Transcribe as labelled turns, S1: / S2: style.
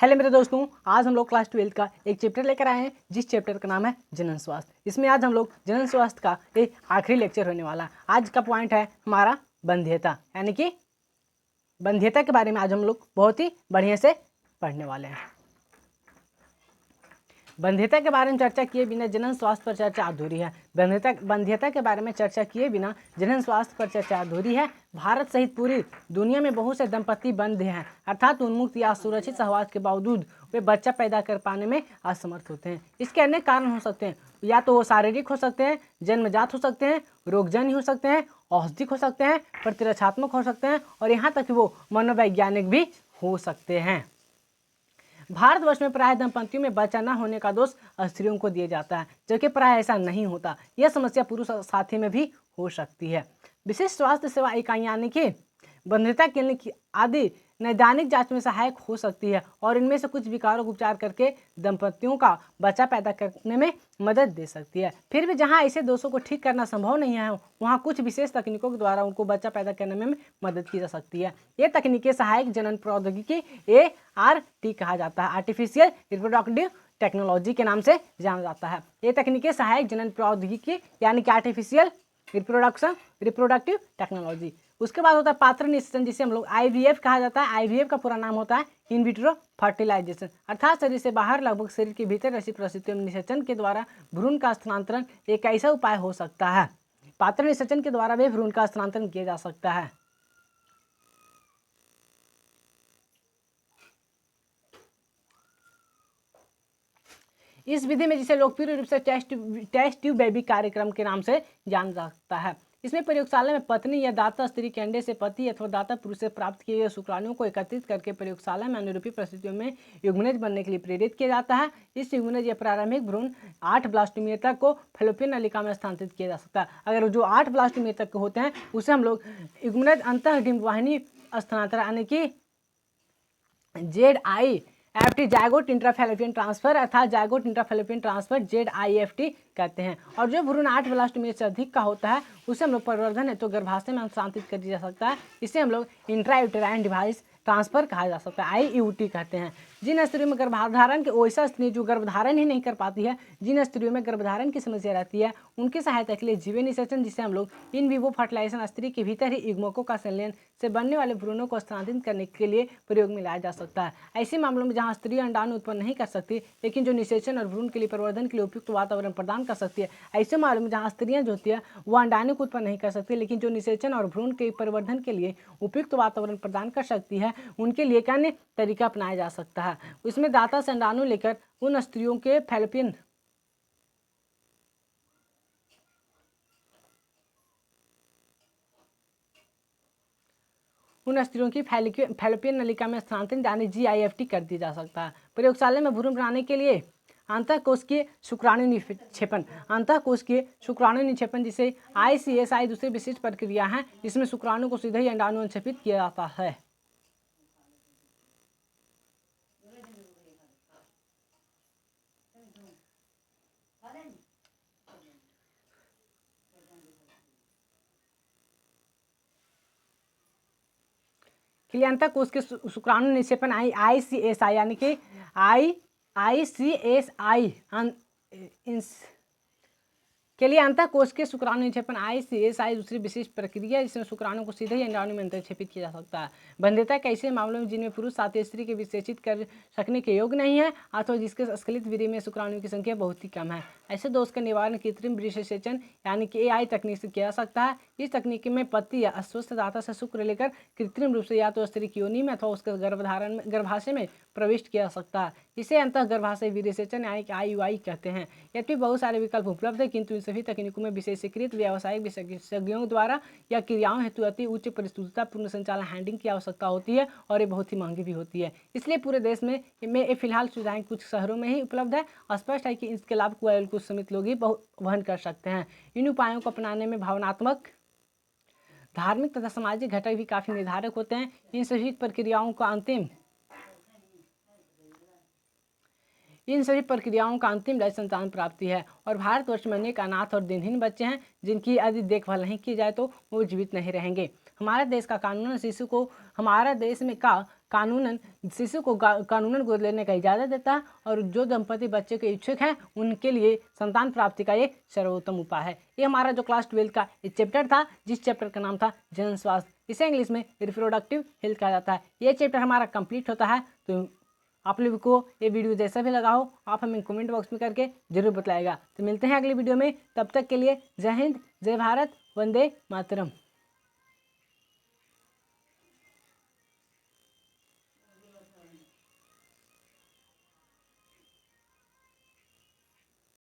S1: Hello मेरे दोस्तों, आज हम लोग क्लास 12 का एक चैप्टर लेकर आए हैं जिस चैप्टर का नाम है जनन स्वास्थ्य। इसमें आज हम लोग जनन स्वास्थ्य का एक आखिरी लेक्चर होने वाला है। आज का पॉइंट है हमारा वंध्यता, यानी कि वंध्यता के बारे में आज हम लोग बहुत ही बढ़िया से पढ़ने वाले हैं। वंध्यता के बारे में चर्चा किए बिना जनन स्वास्थ्य पर चर्चा अधूरी है। वंध्यता के बारे में चर्चा किए बिना जनन स्वास्थ्य पर चर्चा अधूरी है। भारत सहित पूरी दुनिया में बहुत से दंपति बंध्य हैं, अर्थात उन्मुक्त या सुरक्षित सहवास के बावजूद वे बच्चा पैदा कर पाने में असमर्थ होते हैं। इसके अनेक कारण हो सकते हैं, या तो वो शारीरिक हो सकते हैं, जन्मजात हो सकते हैं, रोगजन्य हो सकते हैं, औषधिक हो सकते हैं, प्रतिरक्षात्मक हो सकते हैं और यहाँ तक कि वो मनोवैज्ञानिक भी हो सकते हैं। भारतवर्ष में प्राय दंपतियों में बच्चा न होने का दोष स्त्रियों को दिया जाता है, जबकि प्राय ऐसा नहीं होता। यह समस्या पुरुष साथी में भी हो सकती है। विशिष्ट स्वास्थ्य सेवा इकाइयाँ यानी कि वंध्यता क्लिनिक आदि नैदानिक जांच में सहायक हो सकती है और इनमें से कुछ विकारों का उपचार करके दंपतियों का बच्चा पैदा करने में मदद दे सकती है। फिर भी जहां ऐसे दोषों को ठीक करना संभव नहीं है, वहां कुछ विशेष तकनीकों के द्वारा उनको बच्चा पैदा करने में मदद की जा सकती है। ये तकनीकें सहायक जनन प्रौद्योगिकी ART कहा जाता है, आर्टिफिशियल रिप्रोडक्टिव टेक्नोलॉजी के नाम से जाना जाता है। ये तकनीकें सहायक जनन प्रौद्योगिकी यानी कि आर्टिफिशियल रिप्रोडक्टिव टेक्नोलॉजी। उसके बाद होता है पात्र निषेचन, जिसे हम लोग IVF कहा जाता है। IVF का पूरा नाम होता है इन विट्रो फर्टिलाइजेशन, अर्थात शरीर से बाहर लगभग शरीर के भीतर ऐसी परिस्थितियों में निषेचन के द्वारा भ्रूण का स्थानांतरण एक ऐसा उपाय हो सकता है। पात्र निषेचन के द्वारा भी भ्रूण का स्थानांतरण किया जा सकता है। इस विधि में जिसे लोकप्रिय रूप से टेस्ट ट्यूब बेबी कार्यक्रम के नाम से जाना जाता है। इसमें प्रयोगशाला में पत्नी या दाता स्त्री के अंडे से पति अथवा दाता पुरुष से प्राप्त किए गए शुक्राणुओं को एकत्रित करके प्रयोगशाला में अनुरूपी परिस्थितियों में युग्मनज बनने के लिए प्रेरित किया जाता है। इस युग्मनज या प्रारंभिक भ्रूण 8 ब्लास्टोमियर को फैलोपियन नलिका में स्थानांतरित किया जा सकता है। अगर जो 8 ब्लास्टोमियर तक के होते हैं उसे हम लोग युग्मनज अंतःडिंबवाहिनी स्थानांतरण यानी कि ZIFT जायगोट इंट्राफैलोपियन ट्रांसफर अर्थात जायगोट इंट्राफैलोपियन ट्रांसफर ZIFT कहते हैं। और जो भ्रूण 8 ब्लास्टोमियर से अधिक का होता है उसे हम लोग प्रवर्धन है तो गर्भाशय में स्थानांतरित कर दिया जा सकता है। इसे हम लोग इंट्रायूटेराइन डिवाइस ट्रांसफर कहा जा सकता है, IUT कहते हैं। जिन स्त्रियों में गर्भधारण के वैसा स्त्री जो गर्भधारण ही नहीं कर पाती है, जिन स्त्रियों में गर्भधारण की समस्या रहती है, उनकी सहायता के लिए जीवन निषेचन, जिसे हम लोग इन विवो फर्टिलाइजेशन स्त्री के भीतर ही युग्मकों का संलयन से बनने वाले भ्रूणों को स्थानांतरित करने के लिए प्रयोग में लाया जा सकता है। ऐसे मामलों में जहां स्त्री अंडाणु उत्पन्न नहीं कर सकती लेकिन जो निषेचन और भ्रूण के लिए प्रवर्धन के लिए उपयुक्त वातावरण प्रदान कर सकती है, ऐसे मामलों में जहां स्त्रियां जो होती है वो अंडाणु को उत्पन्न नहीं कर सकती लेकिन जो निषेचन और भ्रूण के प्रवर्धन के लिए उपयुक्त वातावरण प्रदान कर सकती है, उनके लिए अन्य तरीका अपनाया जा सकता है। इसमें दाता से अंडाणु लेकर उन स्त्रियों के फैलोपियन नलिका में स्थानांतरित यानी GIFT कर दिया जा सकता है। प्रयोगशाला में भ्रूण बनाने के लिए अंतःकोशिकीय शुक्राणु निक्षेपण जिसे ICSI दूसरी विशिष्ट प्रक्रिया है जिसमें शुक्राणु को सीधे ही अंडाणु में निक्षेपित किया जाता है। अंतःकोश के शुक्राणु निक्षेपण ICSI यानी कि ICSI के लिए अंतःकोश के शुक्राणु निक्षेपण ICSI दूसरी विशिष्ट प्रक्रिया है जिसमें शुक्राणु को सीधे ही अंडाणु में निक्षेपित किया जा सकता है। वंध्यता के ऐसे मामलों में जिनमें पुरुष साथी स्त्री के विशेषित कर सकने के योग्य नहीं है अथवा जिसके स्खलित वीर्य में शुक्राणु की संख्या बहुत ही कम है, ऐसे दोष का निवारण कृत्रिम विशेषण यानी कि AI तकनीक से किया जा सकता है। इस तकनीक में पति या अस्वस्थ दाता से शुक्र लेकर कृत्रिम रूप से या तो स्त्री की योनि में अथवा उसके गर्भाशय में प्रविष्ट किया जा सकता है। इसे अंतः गर्भाशय विशेषण यानी कि IUI कहते हैं। यद्यपि बहुत सारे विकल्प उपलब्ध है किंतु इन सभी तकनीकों में विशेषीकृत व्यावसायिक विशेषज्ञों द्वारा या क्रियाओं हेतु अति उच्च परिशुद्धतापूर्ण संचालन हैंडलिंग की आवश्यकता होती है और ये बहुत ही महंगी भी होती है। इसलिए पूरे देश में फिलहाल सुविधाएं कुछ शहरों में ही उपलब्ध है। स्पष्ट है कि इसके लाभ केवल कुछ सीमित लोग ही वहन कर सकते हैं। इन उपायों को अपनाने में भावनात्मक, धार्मिक तथा सामाजिक घटक भी काफी निर्धारक होते हैं। इन सभी प्रक्रियाओं का अंतिम लक्ष्य संतान प्राप्ति है और भारतवर्ष में अनेक अनाथ और दिनहीन बच्चे हैं जिनकी यदि देखभाल नहीं की जाए तो वो जीवित नहीं रहेंगे। हमारे देश का कानूनन शिशु को कानूनन गोद लेने का इजाज़त देता है और जो दंपति बच्चे के इच्छुक हैं उनके लिए संतान प्राप्ति का ये सर्वोत्तम उपाय है। ये हमारा जो क्लास 12 का एक चैप्टर था, जिस चैप्टर का नाम था जनन स्वास्थ्य, इसे इंग्लिश में रिप्रोडक्टिव हेल्थ कहा जाता है। ये चैप्टर हमारा कंप्लीट होता है। तो आप लोगों को ये वीडियो जैसा भी लगा हो आप हमें कमेंट बॉक्स में करके जरूर बताइएगा। तो मिलते हैं अगली वीडियो में, तब तक के लिए जय हिंद, जय भारत, वंदे मातरम।